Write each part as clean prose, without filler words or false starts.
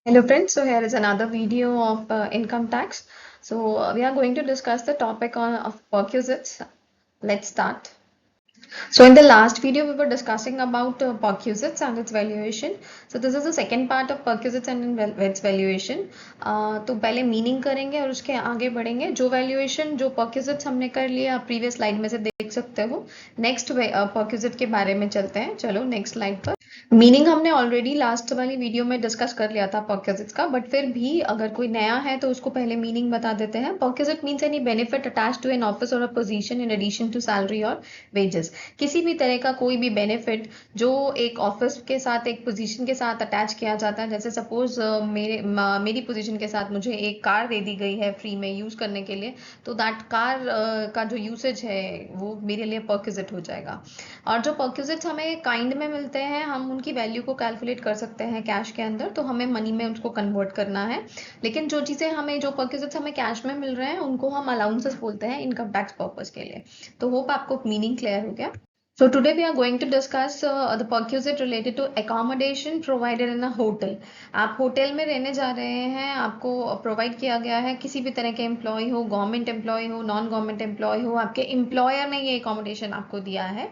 Hello friends, so here is another video of income tax. We are going to discuss the topic of perquisites. Let's start. So in the last video, we were discussing about perquisites and its valuation. So this is the second part of perquisites and its valuation. तो पहले meaning करेंगे और उसके आगे बढ़ेंगे. जो valuation जो perquisites हमने कर लिया आप प्रीवियस स्लाइड में से देख सकते हो. नेक्स्ट perquisite के बारे में चलते हैं. चलो नेक्स्ट स्लाइड पर. मीनिंग हमने ऑलरेडी लास्ट वाली वीडियो में डिस्कस कर लिया था परक्विजिट्स का, बट फिर भी अगर कोई नया है तो उसको पहले मीनिंग बता देते हैं. Perquisite means any benefit attach to an office or a position in addition to salary or wages. किसी भी तरह का कोई भी बेनिफिट जो एक ऑफिस के साथ एक पोजीशन के साथ अटैच किया जाता है. जैसे सपोज मेरी पोजीशन के साथ मुझे एक कार दे दी गई है फ्री में यूज करने के लिए, तो दैट कार का जो यूसेज है वो मेरे लिए परक्विजिट हो जाएगा. और जो परक्विजिट्स हमें काइंड में मिलते हैं हम उनकी वैल्यू को कैलकुलेट कर सकते हैं कैश के अंदर, तो हमें मनी में उसको कन्वर्ट करना है. लेकिन जो चीज़ें हमें जो परक्विजिट्स हमें कैश में मिल रहे हैं उनको हम अलाउंसेस बोलते हैं इनकम टैक्स पर्पज के लिए. तो होप आपको मीनिंग क्लियर हो गया. So today we are going to discuss the perquisite related to accommodation provided in a hotel. आप होटल में रहने जा रहे हैं, आपको प्रोवाइड किया गया है किसी भी तरह के एम्प्लॉय हो, गवर्नमेंट एम्प्लॉय हो, नॉन गवर्नमेंट एम्प्लॉय हो, आपके एम्प्लॉयर ने ये अकोमोडेशन आपको दिया है.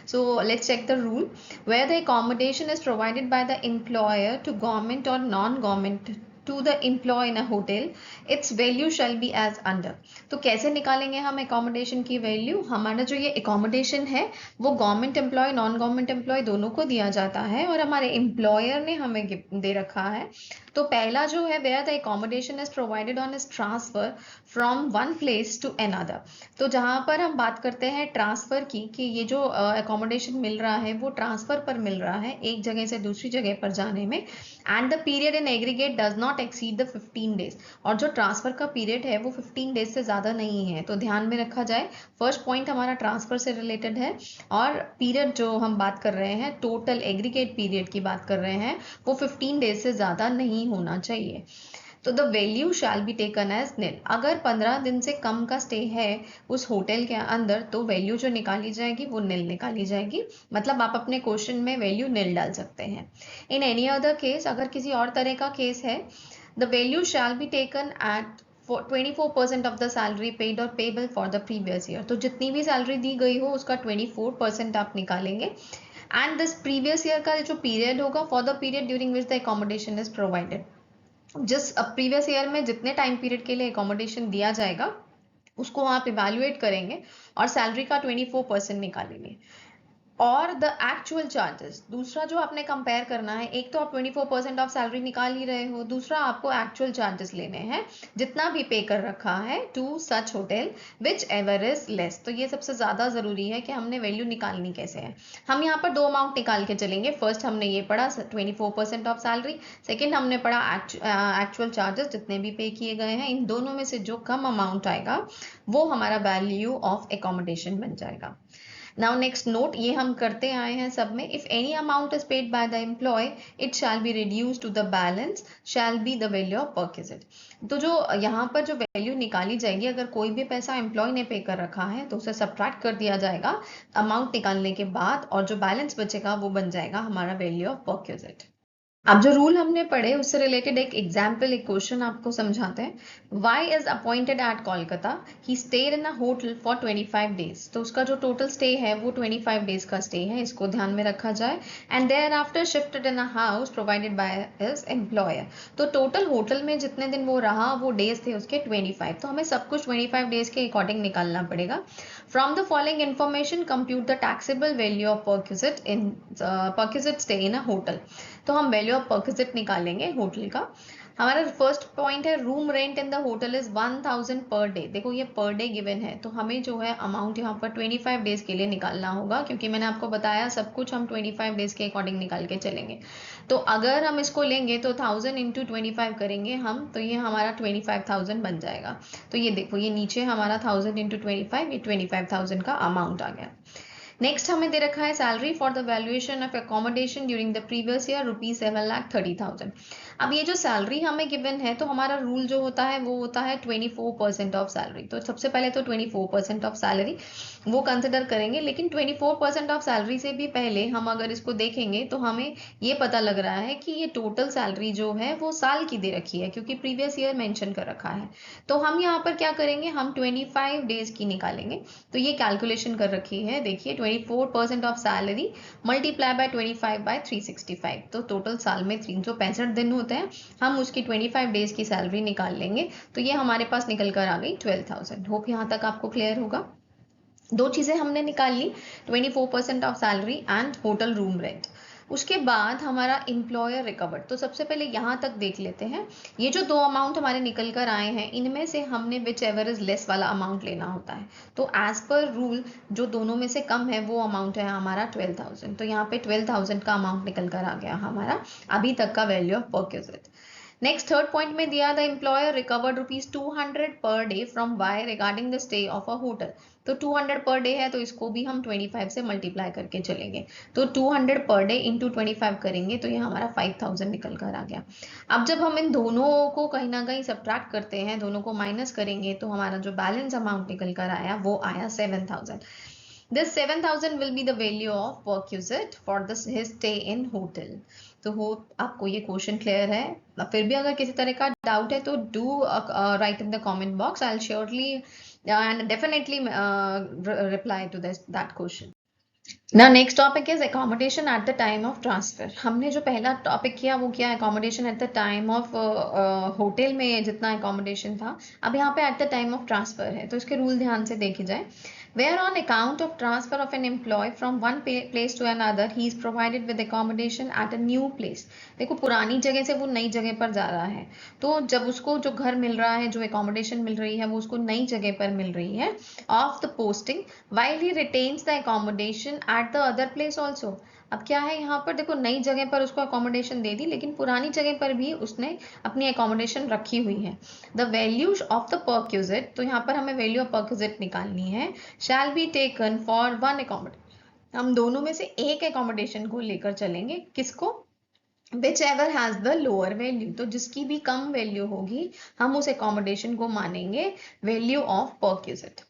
So let's check the rule. Where the accommodation is provided by the employer to government or non-government to the employee in a hotel, its value shall be as under. तो कैसे निकालेंगे हम accommodation की value? हमारा जो ये accommodation है वो government employ non government employ दोनों को दिया जाता है और हमारे एम्प्लॉयर ने हमें दे रखा है. तो पहला जो है where the accommodation is provided on is transfer from one place to another. तो जहाँ पर हम बात करते हैं ट्रांसफर की कि ये जो एकोमोडेशन मिल रहा है वो ट्रांसफर पर मिल रहा है एक जगह से दूसरी जगह पर जाने में, and the period in aggregate does not exceed the 15 days. और जो ट्रांसफर का पीरियड है वो 15 डेज से ज़्यादा नहीं है. तो ध्यान में रखा जाए फर्स्ट पॉइंट हमारा ट्रांसफर से रिलेटेड है और पीरियड जो हम बात कर रहे हैं टोटल एग्रीगेट पीरियड की बात कर रहे हैं वो 15 डेज से ज़्यादा नहीं होना चाहिए. तो the value shall be taken as nil. अगर 15 दिन से कम का स्टे है उस होटल के अंदर तो वैल्यू जो निकाली जाएगी वो निल निकाली जाएगी. मतलब आप अपने क्वेश्चन में वैल्यू निल डाल सकते हैं. इन एनी अदर केस अगर किसी और तरह का केस है the value shall be taken at 24% of the salary paid or payable for the previous year. तो जितनी भी सैलरी दी गई हो उसका 24% आप निकालेंगे. एंड दिस प्रीवियस ईयर का जो पीरियड होगा for the period during which the accommodation is provided. जिस प्रीवियस ईयर में जितने टाइम पीरियड के लिए एकोमोडेशन दिया जाएगा उसको आप इवेल्युएट करेंगे और सैलरी का 24% निकालेंगे. और द एक्चुअल चार्जेस, दूसरा जो आपने कंपेयर करना है, एक तो आप 24% ऑफ सैलरी निकाल ही रहे हो, दूसरा आपको एक्चुअल चार्जेस लेने हैं जितना भी पे कर रखा है to such hotel whichever is less. तो ये सबसे ज़्यादा ज़रूरी है कि हमने वैल्यू निकालनी कैसे है. हम यहाँ पर दो अमाउंट निकाल के चलेंगे. फर्स्ट हमने ये पढ़ा 24% ऑफ सैलरी, सेकेंड हमने पढ़ा एक्चुअल चार्जेस जितने भी पे किए गए हैं. इन दोनों में से जो कम अमाउंट आएगा वो हमारा वैल्यू ऑफ एकोमोडेशन बन जाएगा. Now next note, ये हम करते आए हैं सब में. If any amount is paid by the employee, it shall be reduced to the balance shall be the value of perquisite. तो जो यहाँ पर जो वैल्यू निकाली जाएगी अगर कोई भी पैसा एम्प्लॉय ने पे कर रखा है तो उसे सब्ट्रैक्ट कर दिया जाएगा अमाउंट निकालने के बाद और जो बैलेंस बचेगा वो बन जाएगा हमारा वैल्यू ऑफ perquisite. अब जो रूल हमने पढ़े उससे रिलेटेड एक एग्जाम्पल एक क्वेश्चन आपको समझाते हैं. Y is appointed at Kolkata, he stayed in a hotel for 25 days. तो उसका जो टोटल स्टे है वो 25 डेज का स्टे है, इसको ध्यान में रखा जाए. And thereafter shifted in a house provided by his employer. तो टोटल होटल में जितने दिन वो रहा वो डेज थे उसके 25. तो हमें सब कुछ 25 डेज के अकॉर्डिंग निकालना पड़ेगा. From the following information compute the taxable value of perquisite stay in a hotel. तो हम वैल्यू ऑफ perquisite निकालेंगे होटल का. हमारा फर्स्ट पॉइंट है room rent in the hotel is 1000 per day. देखो ये पर डे गिवन है तो हमें जो है अमाउंट यहाँ पर 25 डेज के लिए निकालना होगा क्योंकि मैंने आपको बताया सब कुछ हम 25 डेज के अकॉर्डिंग निकाल के चलेंगे. तो अगर हम इसको लेंगे तो 1000 इंटू 25 करेंगे हम तो ये हमारा 25,000 बन जाएगा. तो ये देखो ये नीचे हमारा 1000 इंटू 25 ये 25,000 का अमाउंट आ गया. नेक्स्ट हमें दे रखा है salary for the valuation of accommodation during the previous year ₹7,30,000. अब ये जो सैलरी हमें गिवन है, तो हमारा रूल जो होता है वो होता है 24% ऑफ सैलरी। तो सबसे पहले तो 24% ऑफ सैलरी वो कंसिडर करेंगे, लेकिन 24% ऑफ सैलरी से भी पहले हम अगर इसको देखेंगे तो हमें ये पता लग रहा है कि ये टोटल सैलरी जो है वो साल की दे रखी है, क्योंकि प्रीवियस ईयर मेंशन कर रखा है। तो हम यहाँ पर क्या करेंगे, हम 25 डेज की निकालेंगे। तो ये कैलकुलेशन कर रखी है, देखिए 24% of salary multiply by 25 by 365, तो टोटल साल में 365 दिन होते हैं। हम उसकी 25 डेज की सैलरी निकाल लेंगे, तो ये हमारे पास निकल कर आ गई 12,000। होप यहाँ तक आपको क्लियर होगा। दो चीजें हमने निकाल ली, 24% of salary and hotel room rent. उसके बाद हमारा एम्प्लॉयर रिकवर्ड। तो सबसे पहले यहाँ तक देख लेते हैं, ये जो दो अमाउंट हमारे निकल कर आए हैं, इनमें से हमने विच एवर इज लेस वाला अमाउंट लेना होता है। तो एज पर रूल जो दोनों में से कम है वो अमाउंट है हमारा 12,000। तो यहाँ पे 12,000 का अमाउंट निकल कर आ गया हमारा अभी तक का value of perquisite. Next third point में दिया, the employer recovered ₹200 per day from Y regarding the stay of a hotel. तो 200 पर डे है, तो इसको भी हम 25 से मल्टीप्लाई करके चलेंगे। तो 200 पर डे इंटू 25 करेंगे तो ये हमारा 5,000 निकल कर आ गया। अब जब हम इन दोनों को कहीं ना कहीं सब्ट्रैक्ट करते हैं, दोनों को माइनस करेंगे, तो हमारा जो बैलेंस अमाउंट निकल कर आया वो आया 7,000। This 7,000 will be the value of perquisite for this his stay in hotel. तो हो आपको ये क्वेश्चन क्लियर है? फिर भी अगर किसी तरह का डाउट है तो do write in the comment box, I will surely and definitely reply to that question. ना next topic is accommodation at the time of transfer. हमने जो पहला टॉपिक किया वो किया accommodation at the time of hotel में जितना accommodation था। अब यहाँ पे at the time of transfer है, तो इसके रूल ध्यान से देखे जाए। Where on account of transfer of an employee from one place to another, he is provided with accommodation at a new place. देखो पुरानी जगह से वो नई जगह पर जा रहा है, तो जब उसको जो घर मिल रहा है, जो एकोमोडेशन मिल रही है, वो उसको नई जगह पर मिल रही है of the posting, while he retains the accommodation at the other place also. अब क्या है यहाँ पर, देखो नई जगह पर उसको अकोमोडेशन दे दी, लेकिन पुरानी जगह पर भी उसने अपनी अकोमोडेशन रखी हुई है। The value of the perquisite, तो यहाँ पर हमें वैल्यू ऑफ परक्यूजिट निकालनी है, शैल be taken for one accommodation. हम दोनों में से एक अकोमोडेशन को लेकर चलेंगे, किसको, which ever has the lower value. तो जिसकी भी कम वैल्यू होगी हम उस अकोमोडेशन को मानेंगे वैल्यू ऑफ परक्यूजिट।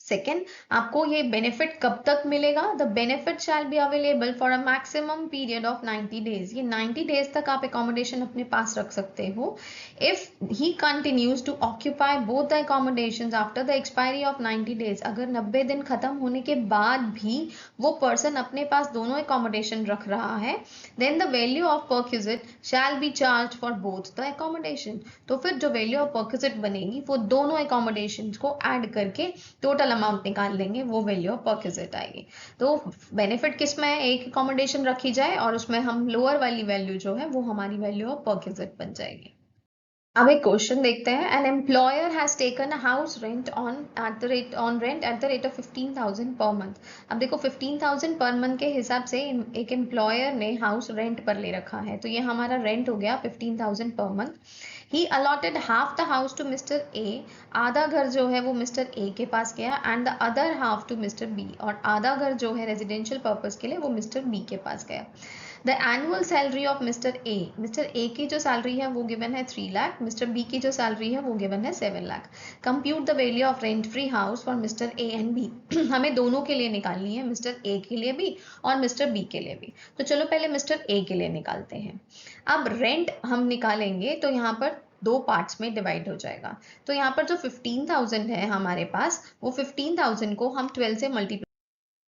सेकेंड, आपको ये बेनिफिट कब तक मिलेगा, the benefit shall be available for a maximum period of 90 days. ये 90 डेज तक आप अकोमोडेशन अपने पास रख सकते हो। If he continues to occupy both the accommodation after the expiry of 90 days, अगर 90 दिन खत्म होने के बाद भी वो पर्सन अपने पास दोनों अकोमोडेशन रख रहा है, then the value of perquisite shall be charge for both the accommodation. तो फिर जो वैल्यू ऑफ परक्यूजिट बनेगी वो दोनों अकोमोडेशन को ऐड करके टोटल अमाउंट निकाल लेंगे, वो वैल्यू ऑफ परक्यूजिट आएगी। तो बेनिफिट किस में है, एक अकोमोडेशन रखी जाए और उसमें हम लोअर वाली वैल्यू जो है वो हमारी वैल्यू ऑफ परक्यूजिट बन जाएगी। अब एक क्वेश्चन देखते हैं, an employer has taken a house rent on rent at the rate of 15,000 per month. अब देखो 15,000 पर मंथ के हिसाब से एक एम्प्लॉयर ने हाउस रेंट पर ले रखा है, तो ये हमारा रेंट हो गया 15,000 per month. He allotted half the house to mister A, आधा घर जो है वो मिस्टर ए के पास गया, and the other half to mister B, और आधा घर जो है रेजिडेंशियल पर्पज के लिए वो मिस्टर बी के पास गया। The annual salary of mister A की जो सैलरी है वो गिवन है 3 लाख, मिस्टर बी की जो सैलरी है वो गिवन है 7 lakh. Compute the value of rent free house for mister A and B. हमें दोनों के लिए निकालनी है, मिस्टर ए के लिए भी और मिस्टर बी के लिए भी। तो चलो पहले मिस्टर ए के लिए निकालते हैं। अब रेंट हम निकालेंगे तो यहाँ पर दो पार्ट्स में डिवाइड हो जाएगा। तो यहाँ पर जो 15,000 है हमारे पास, वो 15,000 को हम 12 से मल्टीप्लाई,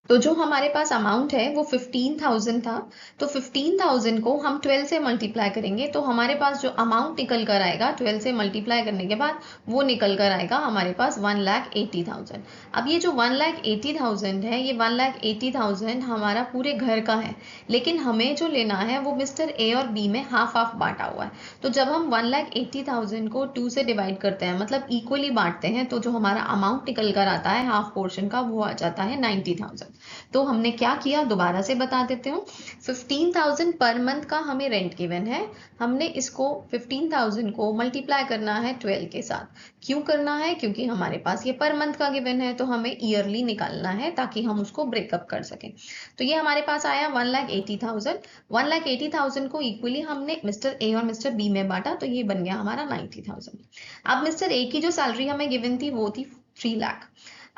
तो जो हमारे पास अमाउंट है वो 15,000 था, तो 15,000 को हम 12 से मल्टीप्लाई करेंगे, तो हमारे पास जो अमाउंट निकल कर आएगा 12 से मल्टीप्लाई करने के बाद वो निकल कर आएगा हमारे पास 1,80,000। अब ये जो 1,80,000 है, ये 1,80,000 हमारा पूरे घर का है, लेकिन हमें जो लेना है वो मिस्टर ए और बी में हाफ हाफ बांटा हुआ है। तो जब हम 1,80,000 को 2 से डिवाइड करते हैं, मतलब इक्वली बांटते हैं, तो जो हमारा अमाउंट निकल कर आता है हाफ पोर्शन का, वो आ जाता है 90,000। तो हमने क्या किया, दोबारा से बता देते हूँ। 15,000 पर मंथ का हमें रेंट गिवन है, हमने इसको 15,000 को मल्टीप्लाई करना है 12 के साथ। क्यों करना है, क्योंकि हमारे पास ये पर मंथ का गिवन है, तो हमें ईयरली निकालना है ताकि हम उसको ब्रेकअप कर सकें। तो ये हमारे पास आया 1,80,000। 1,80,000 को इक्वली हमने मिस्टर ए और मिस्टर बी में बांटा, तो ये बन गया हमारा 90,000। अब मिस्टर ए की जो सैलरी हमें गिवन थी वो थी 3 लाख।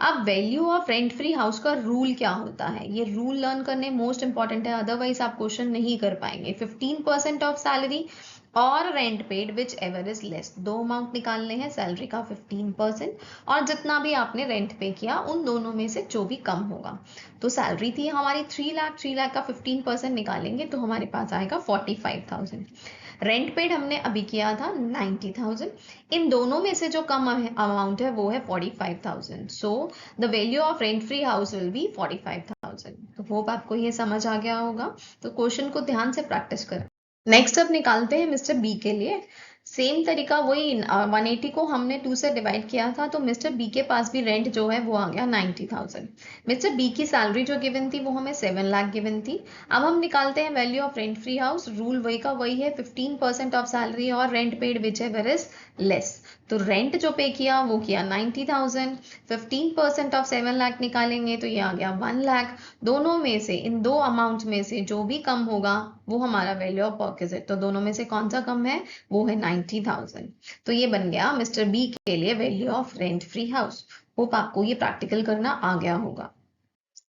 अब value of rent free house का रूल क्या होता है, ये रूल लर्न करने मोस्ट इंपॉर्टेंट है, अदरवाइज आप क्वेश्चन नहीं कर पाएंगे। 15% ऑफ सैलरी और rent paid which ever is less, दो अमाउंट निकालने हैं, सैलरी का 15% और जितना भी आपने रेंट पे किया उन दोनों में से जो भी कम होगा। तो सैलरी थी हमारी 3 लाख, 3 लाख का 15% निकालेंगे तो हमारे पास आएगा 45,000। रेंट पेड हमने अभी किया था 90,000, इन दोनों में से जो कम अमाउंट है वो है 45,000। So the value of rent free house will be 45,000। तो होप आपको ये समझ आ गया होगा, तो क्वेश्चन को ध्यान से प्रैक्टिस करें। नेक्स्ट अब निकालते हैं मिस्टर बी के लिए। सेम तरीका वही 180 को हमने 2 से डिवाइड किया था, तो मिस्टर बी के पास भी रेंट जो है वो आ गया 90,000। मिस्टर बी की सैलरी जो गिवन थी वो हमें 7 लाख गिवन थी। अब हम निकालते हैं value of rent free house, rule वही का वही है, 15% ऑफ सैलरी और rent paid which ever is less. तो रेंट जो पे किया वो किया 90,000, 15% ऑफ 7 लाख निकालेंगे तो ये आ गया 1 लाख। दोनों में से, इन दो अमाउंट में से जो भी कम होगा वो हमारा वैल्यू ऑफ परचेज है। तो दोनों में से कौन सा कम है, वो है 90,000। तो ये बन गया मिस्टर बी के लिए value of rent free house. Hope आपको ये प्रैक्टिकल करना आ गया होगा।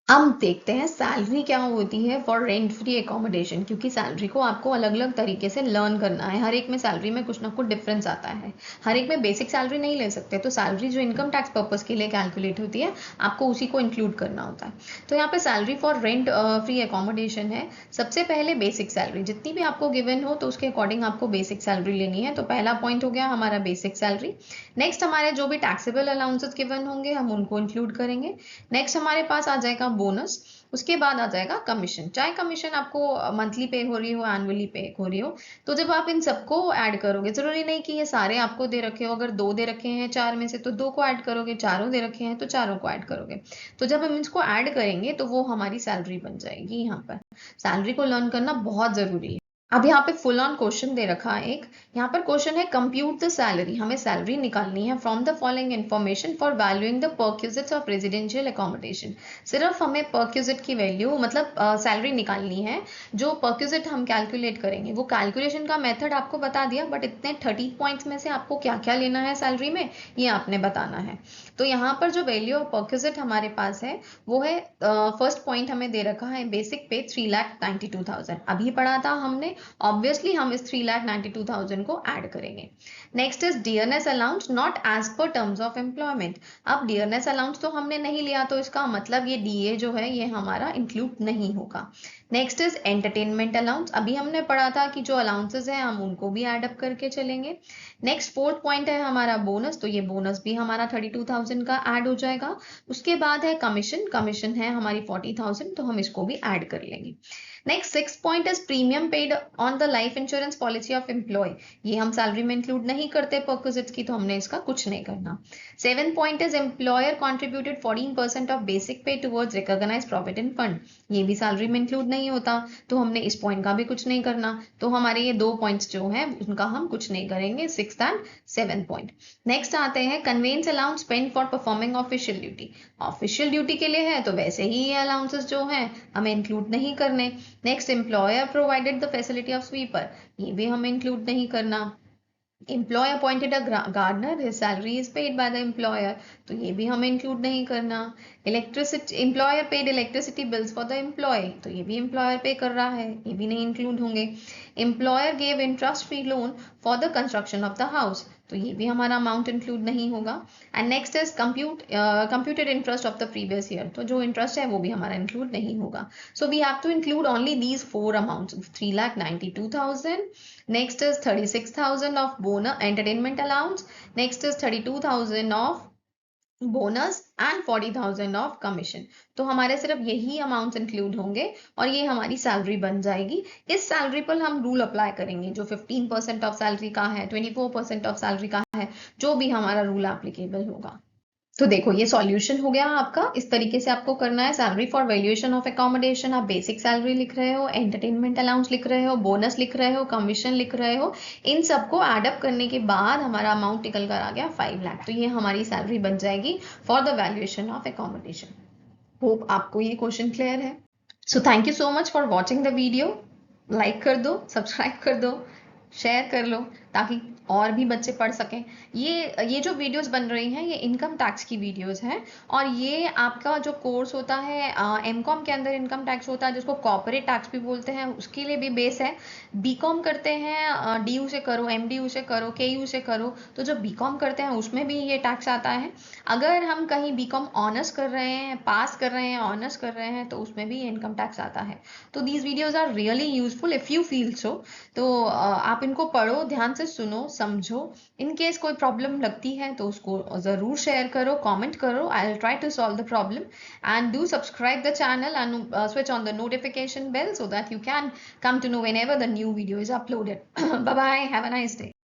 अब देखते हैं सैलरी क्या होती है फॉर रेंट फ्री एकोमोडेशन, क्योंकि सैलरी को आपको अलग अलग तरीके से लर्न करना है, हर एक में सैलरी में कुछ ना कुछ डिफरेंस आता है, हर एक में बेसिक सैलरी नहीं ले सकते। तो सैलरी जो इनकम टैक्स पर्पज के लिए कैलकुलेट होती है आपको उसी को इंक्लूड करना होता है। तो यहाँ पे salary for rent free accommodation है। सबसे पहले बेसिक सैलरी जितनी भी आपको गिवन हो तो उसके अकॉर्डिंग आपको बेसिक सैलरी लेनी है। तो पहला पॉइंट हो गया हमारा बेसिक सैलरी। नेक्स्ट हमारे जो भी टैक्सेबल अलाउंसेस गिवन होंगे हम उनको इंक्लूड करेंगे। नेक्स्ट हमारे पास आ जाएगा बोनस, उसके बाद आ जाएगा कमीशन। चाहे कमीशन आपको मंथली पे हो रही हो, एनुअली पे हो रही हो, तो जब आप इन सबको ऐड करोगे, जरूरी नहीं कि ये सारे आपको दे रखे हो, अगर 2 दे रखे हैं 4 में से तो 2 को ऐड करोगे, चारों दे रखे हैं तो चारों को ऐड करोगे। तो जब हम इसको ऐड करेंगे तो वो हमारी सैलरी बन जाएगी। यहाँ पर सैलरी को लर्न करना बहुत जरूरी है। अब यहाँ पे फुल ऑन क्वेश्चन दे रखा है एक, यहाँ पर क्वेश्चन है कंप्यूट द सैलरी, हमें सैलरी निकालनी है from the following information for valuing the perquisites of residential accommodation. सिर्फ हमें परक्यूजिट की वैल्यू मतलब सैलरी निकालनी है, जो परक्यूजिट हम कैलकुलेट करेंगे वो कैलकुलेशन का मेथड आपको बता दिया, बट इतने 30 पॉइंट्स में से आपको क्या क्या लेना है सैलरी में ये आपने बताना है। तो यहाँ पर जो वैल्यू ऑफ परक्यूजिट हमारे पास है वो है, फर्स्ट पॉइंट हमें दे रखा है बेसिक पे 3,92,000 अभी पढ़ा था हमने, ऑब्वियसली हम इस 3,92,000 को ऐड करेंगे। Next is dearness allowance not as per terms of employment. अब डियरनेस अलाउंस तो हमने नहीं लिया तो इसका मतलब ये डीए जो है ये हमारा इंक्लूड नहीं होगा। नेक्स्ट इज एंटरटेनमेंट अलाउंस, अभी हमने पढ़ा था कि जो अलाउंसेस हैं हम उनको भी एड अप करके चलेंगे। नेक्स्ट फोर्थ पॉइंट है हमारा बोनस, तो ये बोनस भी हमारा 32,000 का ऐड हो जाएगा। उसके बाद है कमीशन, कमीशन है हमारी 40,000 तो हम इसको भी ऐड कर लेंगे। Next 6 point is premium paid on the life insurance policy of employ, ये हम सैलरी में इंक्लूड नहीं करते परक्विजिट्स की, तो हमने इसका कुछ नहीं करना। 7 point is employer contributed 14% of basic पे टुवर्ड्स रिकॉग्नाइज्ड प्रोविडेंट फंड, ये भी सैलरी में इंक्लूड नहीं होता तो हमने इस पॉइंट का भी कुछ नहीं करना। तो हमारे ये 2 पॉइंट्स जो हैं उनका हम कुछ नहीं करेंगे, 6 एंड 7 पॉइंट। नेक्स्ट आते हैं convince allowance spend for performing official duty, official duty के लिए है तो वैसे ही ये अलाउंसेस जो हैं हमें इंक्लूड नहीं करने। Next employer provided the facility of sweeper, ये भी हमें इंक्लूड नहीं करना। Employ appointed a gardener, his salary is paid by the employer, तो ये भी हमें इंक्लूड नहीं करना। Electricity, employer paid electricity bills for the employ, तो ये भी एम्प्लॉयर पे कर रहा है, ये भी नहीं इंक्लूड होंगे। Employer gave interest free loan for the construction of the house, तो ये भी हमारा अमाउंट इंक्लूड नहीं होगा। And next is computed interest of the previous year, तो जो इंटरेस्ट है वो भी हमारा इंक्लूड नहीं होगा। So we have to include only these 4 amounts, 3,92,000, next is 36,000 of bonus entertainment allowance, next is 32,000 of bonus and 40,000 of commission. तो हमारे सिर्फ यही अमाउंट्स इंक्लूड होंगे और ये हमारी सैलरी बन जाएगी। इस सैलरी पर हम रूल अप्लाई करेंगे, जो 15% ऑफ सैलरी का है, 24% ऑफ सैलरी का है, जो भी हमारा रूल एप्लीकेबल होगा। तो देखो ये सॉल्यूशन हो गया आपका। इस तरीके से आपको करना है। Salary for valuation of accommodation, आप बेसिक सैलरी लिख रहे हो, एंटरटेनमेंट अलाउंस लिख रहे हो, बोनस लिख रहे हो, कमीशन लिख रहे हो। इन सबको एडअप करने के बाद हमारा अमाउंट निकल कर आ गया 5 लाख। तो ये हमारी सैलरी बन जाएगी for the valuation of accommodation. Hope आपको ये क्वेश्चन क्लियर है। So thank you so much for watching the video. Like कर दो, सब्सक्राइब कर दो, शेयर कर लो ताकि और भी बच्चे पढ़ सकें। ये जो वीडियोस बन रही हैं ये इनकम टैक्स की वीडियोस हैं, और ये आपका जो कोर्स होता है एमकॉम के अंदर इनकम टैक्स होता है जिसको कॉर्पोरेट टैक्स भी बोलते हैं, उसके लिए भी बेस है। बीकॉम करते हैं डीयू से करो, एमडीयू से करो, केयू से करो, तो जो बीकॉम करते हैं उसमें भी ये टैक्स आता है। अगर हम कहीं बीकॉम ऑनर्स कर रहे हैं, पास कर रहे हैं, ऑनर्स कर रहे हैं, तो उसमें भी इनकम टैक्स आता है। तो these videos are really useful if you feel so. तो आप इनको पढ़ो, ध्यान से सुनो, समझो। इन केस कोई प्रॉब्लम लगती है तो उसको ज़रूर शेयर करो, कमेंट करो। I will try to solve the problem, and do subscribe the channel and switch on the notification bell so that you can come to know whenever the new video is uploaded. Bye bye, have a nice day.